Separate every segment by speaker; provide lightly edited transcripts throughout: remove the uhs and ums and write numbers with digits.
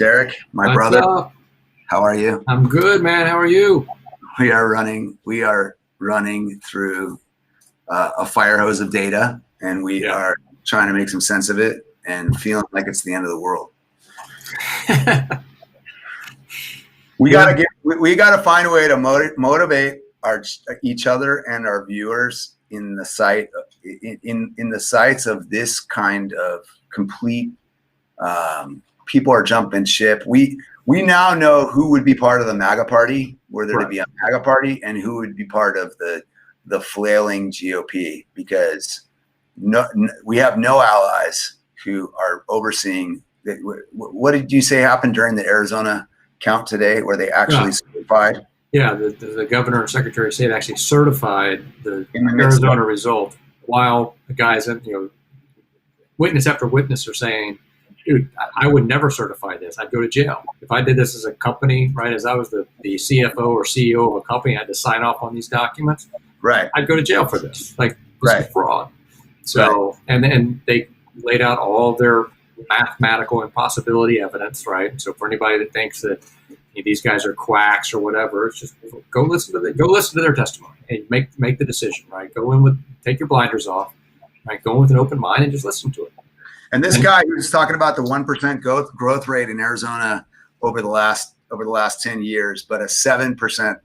Speaker 1: Derek, my
Speaker 2: What's
Speaker 1: brother,
Speaker 2: up?
Speaker 1: how are you?
Speaker 2: I'm good, man. How are you?
Speaker 1: We are running through a fire hose of data, and we are trying to make some sense of it and feeling like it's the end of the world. We gotta find a way to motivate each other and our viewers in the sights of this kind of complete. People are jumping ship. We now know who would be part of the MAGA party, were there to be a MAGA party, and who would be part of the flailing GOP, because we have no allies who are overseeing. What did you say happened during the Arizona count today, where they actually certified?
Speaker 2: Yeah, the governor and secretary of state actually certified the Arizona result, while the guys, witness after witness are saying, dude, I would never certify this. I'd go to jail. If I did this as a company, right, as I was the CFO or CEO of a company, I had to sign off on these documents,
Speaker 1: right,
Speaker 2: I'd go to jail for this. Like, this is fraud. So, and they laid out all their mathematical impossibility evidence, right? So for anybody that thinks that these guys are quacks or whatever, it's just go listen to their testimony and make the decision, right? Take your blinders off, right? Go in with an open mind and just listen to it.
Speaker 1: And this guy who was talking about the 1% growth rate in Arizona over the last 10 years, but a 7%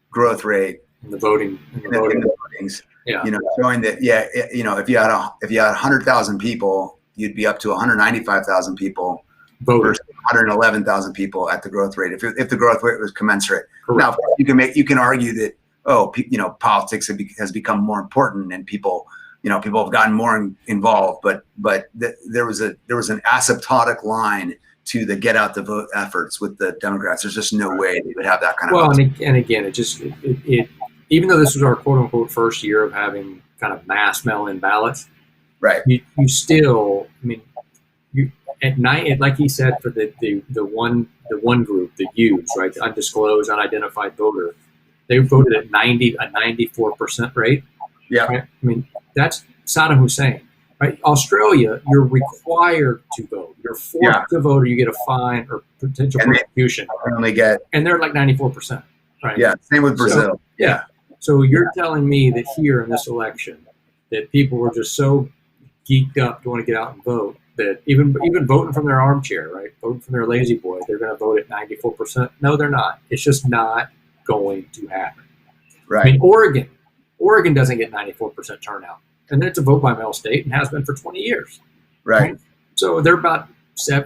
Speaker 1: growth rate
Speaker 2: in the voting.
Speaker 1: Yeah. Showing that, if you had 100,000 people, you'd be up to 195,000 people versus 111,000 people at the growth rate. If the growth rate was commensurate. Correct. Now you can argue that politics has become more important and people have gotten more involved, but there was an asymptotic line to the get out the vote efforts with the Democrats. There's just no way they would have that kind of.
Speaker 2: Well, and again, it even though this was our quote unquote first year of having kind of mass mail-in ballots,
Speaker 1: right?
Speaker 2: You still, at night, like he said, for the one group, the U's, right, the undisclosed, unidentified voter, they voted at 94% rate.
Speaker 1: Yeah,
Speaker 2: right? That's Saddam Hussein, right? Australia, you're required to vote. You're forced to vote, or you get a fine or potential prosecution. And they're like 94%, right?
Speaker 1: Yeah, same with Brazil.
Speaker 2: So you're telling me that here in this election, that people were just so geeked up to want to get out and vote that even voting from their armchair, right, voting from their lazy boy, they're going to vote at 94%? No, they're not. It's just not going to happen.
Speaker 1: Right.
Speaker 2: Oregon doesn't get 94% turnout, and it's a vote by mail state and has been for 20 years.
Speaker 1: Right.
Speaker 2: So they're about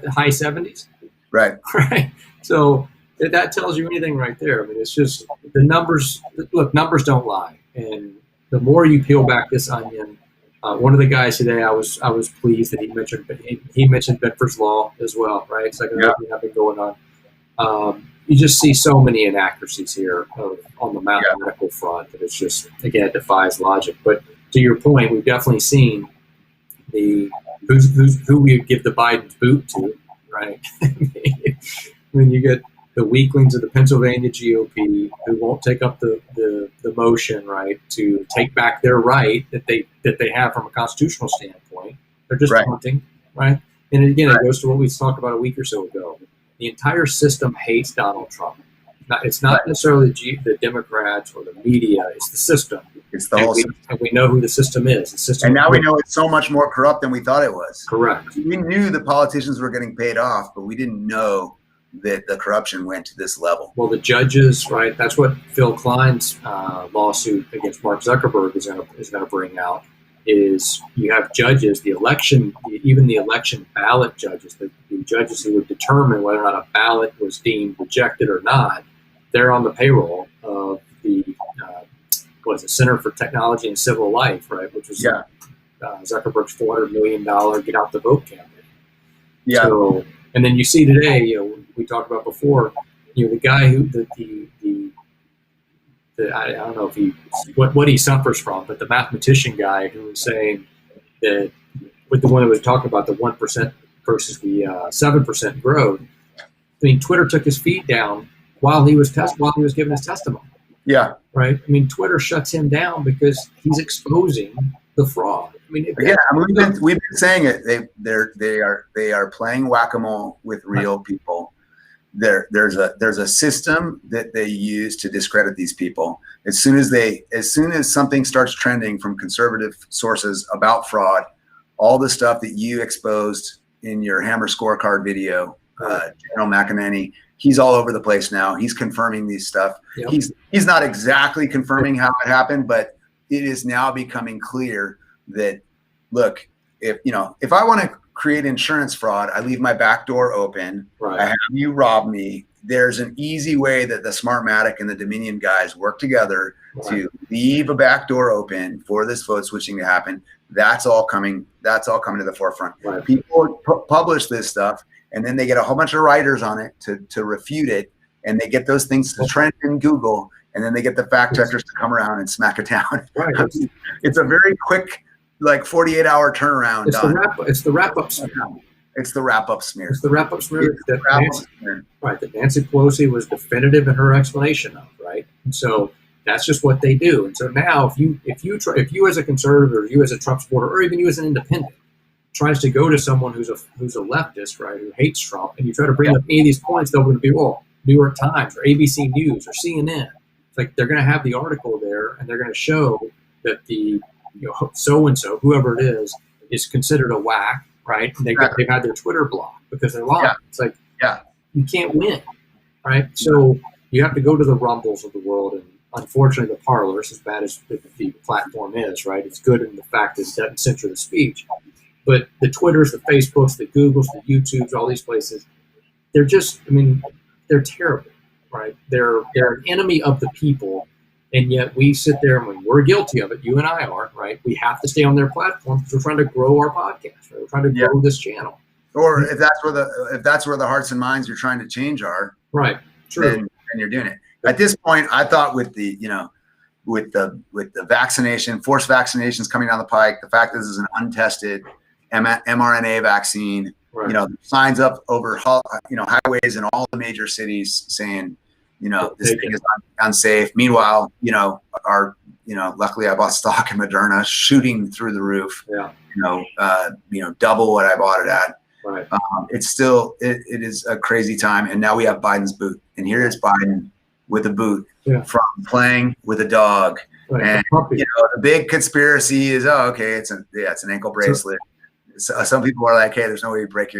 Speaker 2: high 70s.
Speaker 1: Right.
Speaker 2: Right. So that tells you anything right there. It's just the numbers. Look, numbers don't lie, and the more you peel back this onion, one of the guys today, I was pleased that he mentioned Bedford's Law as well, right? It's like another thing I've been going on. You just see so many inaccuracies here on the mathematical front that it's just, again, it defies logic. But to your point, we've definitely seen who we give the Biden's boot to, right? You get the weaklings of the Pennsylvania GOP who won't take up the motion, right, to take back their right that they have from a constitutional standpoint. They're just taunting, right? And again, it goes to what we talked about a week or so ago. The entire system hates Donald Trump. It's not necessarily the Democrats or the media. It's the system.
Speaker 1: It's the whole system.
Speaker 2: And we know who the system is. The system.
Speaker 1: And now we know it's so much more corrupt than we thought it was.
Speaker 2: Correct.
Speaker 1: We knew the politicians were getting paid off, but we didn't know that the corruption went to this level.
Speaker 2: Well, the judges, right? That's what Phil Klein's lawsuit against Mark Zuckerberg is going to bring out. Is you have judges, even the election ballot judges, the judges who would determine whether or not a ballot was deemed rejected or not. They're on the payroll of the Center for Technology and Civil Life, right? Which was Zuckerberg's $400 million get out the vote campaign.
Speaker 1: Yeah.
Speaker 2: So, and then you see today, we talked about before, the guy who I don't know if what he suffers from, but the mathematician guy who was saying that, with the one that was talking about the 1% versus the 7% growth. Twitter took his feed down while he was giving his testimony.
Speaker 1: Yeah.
Speaker 2: Right. Twitter shuts him down because he's exposing the fraud.
Speaker 1: Again, we've been saying it. They are playing whack-a-mole with real people. There's a system that they use to discredit these people. As soon as something starts trending from conservative sources about fraud, all the stuff that you exposed in your Hammer scorecard video, General McEnany, he's all over the place now. He's confirming these stuff. Yep. He's not exactly confirming how it happened, but it is now becoming clear that, look, if I want to create insurance fraud, I leave my back door open. Right. I have you rob me. There's an easy way that the Smartmatic and the Dominion guys work together to leave a back door open for this vote switching to happen. That's all coming to the forefront. Right. People publish this stuff, and then they get a whole bunch of writers on it to refute it, and they get those things to trend in Google, and then they get the fact checkers to come around and smack it down. Right. It's a very quick, like 48-hour turnaround.
Speaker 2: It's the wrap-up smear.
Speaker 1: It's the wrap-up smear.
Speaker 2: It's the wrap-up smear. That Nancy Pelosi was definitive in her explanation of, right? And so that's just what they do. And so now, if you as a conservative, or you as a Trump supporter, or even you as an independent, tries to go to someone who's a leftist, right, who hates Trump, and you try to bring up any of these points, they're going to be, well, New York Times or ABC News or CNN. It's like they're going to have the article there, and they're going to show that the so and so, whoever it is considered a whack, right? And they've had their Twitter blocked because they're lying. Yeah. It's like you can't win, right? So you have to go to the Rumbles of the world, and unfortunately, the Parlors, as bad as the platform is, right? It's good in the fact that it doesn't censor the speech. But the Twitters, the Facebooks, the Googles, the YouTubes, all these places, they're just, they're terrible, right? They're an enemy of the people, and yet we sit there and we're guilty of it. You and I are, right? We have to stay on their platform because we're trying to grow our podcast, right? We're trying to grow this channel.
Speaker 1: Or if that's where the hearts and minds you're trying to change are,
Speaker 2: right? True.
Speaker 1: Then you're doing it. At this point, I thought with the vaccination, forced vaccinations coming down the pike, the fact that this is an untested mRNA vaccine, right. Signs up over highways in all the major cities saying, this thing is unsafe. Meanwhile, luckily I bought stock in Moderna, shooting through the roof. Yeah. Double what I bought it at. Right. It is a crazy time, and now we have Biden's boot, and here is Biden with a boot from playing with a dog. Right. And the big conspiracy is, it's an ankle bracelet. So some people are like, hey, there's no way you break.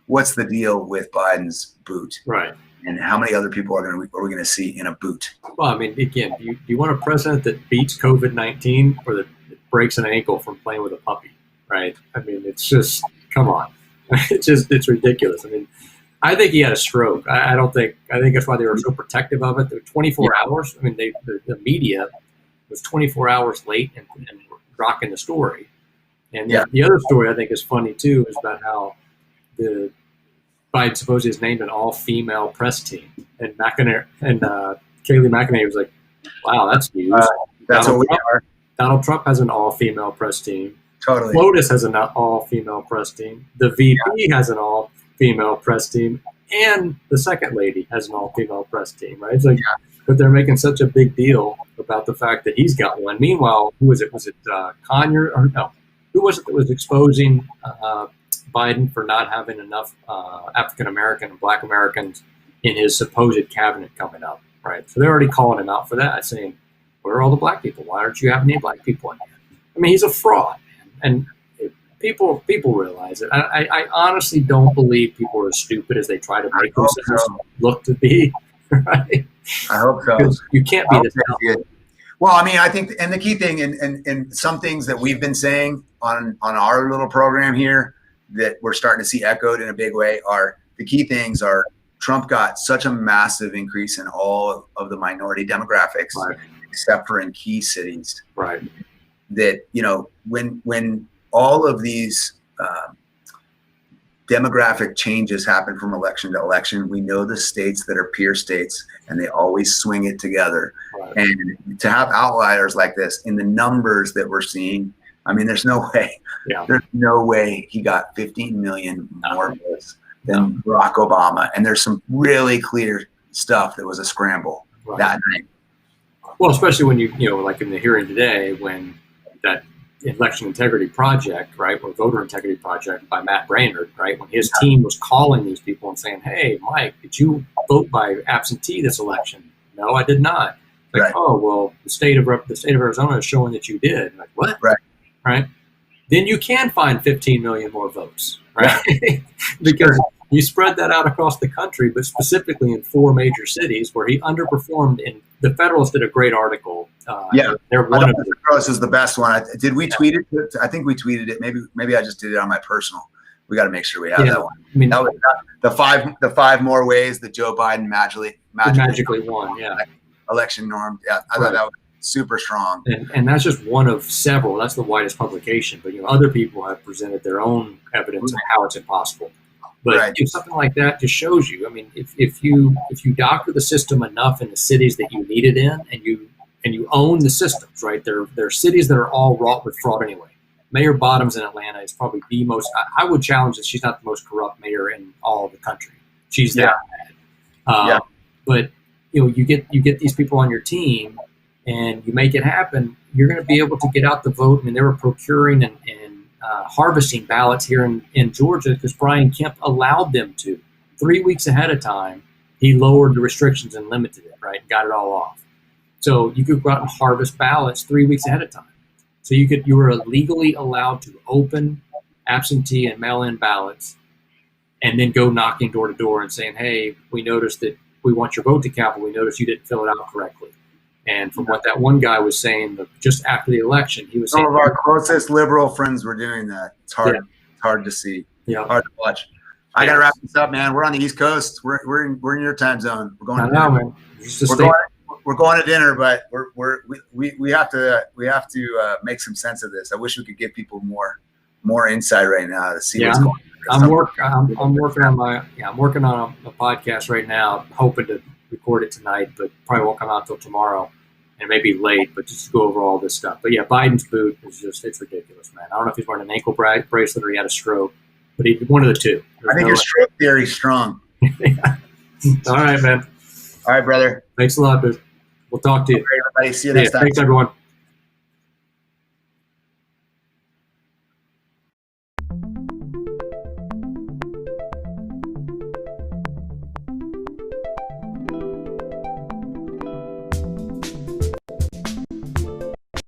Speaker 1: What's the deal with Biden's boot?
Speaker 2: Right.
Speaker 1: And how many other people are we going to see in a boot?
Speaker 2: Well, again, do you want a president that beats COVID-19 or that breaks an ankle from playing with a puppy? Right. It's just, come on. It's ridiculous. I think he had a stroke. I think that's why they were so protective of it. They were 24 hours. The media was 24 hours late and rocking the story. And the other story I think is funny too is about how the Biden supposedly has named an all-female press team, and Kayleigh McEnany was like, "Wow, that's news."
Speaker 1: That's what we are.
Speaker 2: Donald Trump has an all-female press team.
Speaker 1: Totally.
Speaker 2: Lotus has an all-female press team. The VP has an all-female press team, and the second lady has an all-female press team. Right? It's like, but they're making such a big deal about the fact that he's got one. Meanwhile, who was it? Was it Conyers or no? Who was it that was exposing Biden for not having enough African American and Black Americans in his supposed cabinet coming up? Right. So they're already calling him out for that, saying, "Where are all the Black people? Why aren't you having any Black people in here?" He's a fraud, and people realize it. I honestly don't believe people are as stupid as they try to make themselves look to be. Right.
Speaker 1: I hope so.
Speaker 2: You can't be this dumb.
Speaker 1: Well, I think, and the key thing, and some things that we've been saying on our little program here that we're starting to see echoed in a big way are the key things are Trump got such a massive increase in all of the minority demographics, right, except for in key cities.
Speaker 2: Right.
Speaker 1: That, when all of these demographic changes happen from election to election, we know the states that are peer states, and they always swing it together. Right. And to have outliers like this in the numbers that we're seeing, there's no way. Yeah. There's no way he got 15 million more votes than Barack Obama. And there's some really clear stuff that was a scramble that night.
Speaker 2: Well, especially when like in the hearing today, when that election integrity project, right, or voter integrity project by Matt Braynard, right, when his team was calling these people and saying, "Hey, Mike, did you vote by absentee this election?" "No, I did not." Like,
Speaker 1: right.
Speaker 2: "Oh, well, the state of Arizona is showing that you did." Like, what? Right? Then you can find 15 million more votes, right? Because you spread that out across the country, but specifically in 4 major cities where he underperformed. In the Federalist did a great article. They're one of the
Speaker 1: Federalist is the best one. Did we tweet it? I think we tweeted it. Maybe I just did it on my personal. We got to make sure we have that one.
Speaker 2: I mean,
Speaker 1: that was the five more ways that Joe Biden magically
Speaker 2: won. Yeah,
Speaker 1: election norm. Yeah, I thought that was super strong.
Speaker 2: And that's just one of several. That's the widest publication. But other people have presented their own evidence of how it's impossible. But something like that just shows you. I mean, if you doctor the system enough in the cities that you need it in, and you own the systems, right? There are cities that are all wrought with fraud anyway. Mayor Bottoms in Atlanta is probably the most. I would challenge that she's not the most corrupt mayor in all of the country. She's that bad. But you get these people on your team, and you make it happen. You're going to be able to get out the vote. I mean, they were procuring and harvesting ballots here in Georgia because Brian Kemp allowed them to. 3 weeks ahead of time, he lowered the restrictions and limited it, right? Got it all off. So you could go out and harvest ballots 3 weeks ahead of time. So you were legally allowed to open absentee and mail-in ballots and then go knocking door to door and saying, "Hey, we noticed that we want your vote to count, but we noticed you didn't fill it out correctly." And from what that one guy was saying, just after the election, he was saying,
Speaker 1: some of our closest liberal friends were doing that. It's hard. Yeah. It's hard to see.
Speaker 2: Yeah.
Speaker 1: Hard to watch. I gotta wrap this up, man. We're on the East Coast. We're in your time zone. We're going.
Speaker 2: Man.
Speaker 1: We're going to dinner, but we have to make some sense of this. I wish we could give people more insight right now to see what's going on.
Speaker 2: I'm working on a podcast right now, hoping to record it tonight, but probably won't come out till tomorrow, and it may be late, but just to go over all this stuff. But yeah, Biden's boot is it's ridiculous, man. I don't know if he's wearing an ankle bracelet or he had a stroke, but one of the two.
Speaker 1: I think your stroke theory is strong.
Speaker 2: All right, man.
Speaker 1: All right, brother.
Speaker 2: Thanks a lot, dude. We'll talk to you.
Speaker 1: Everybody. See you next time.
Speaker 2: Thanks, everyone.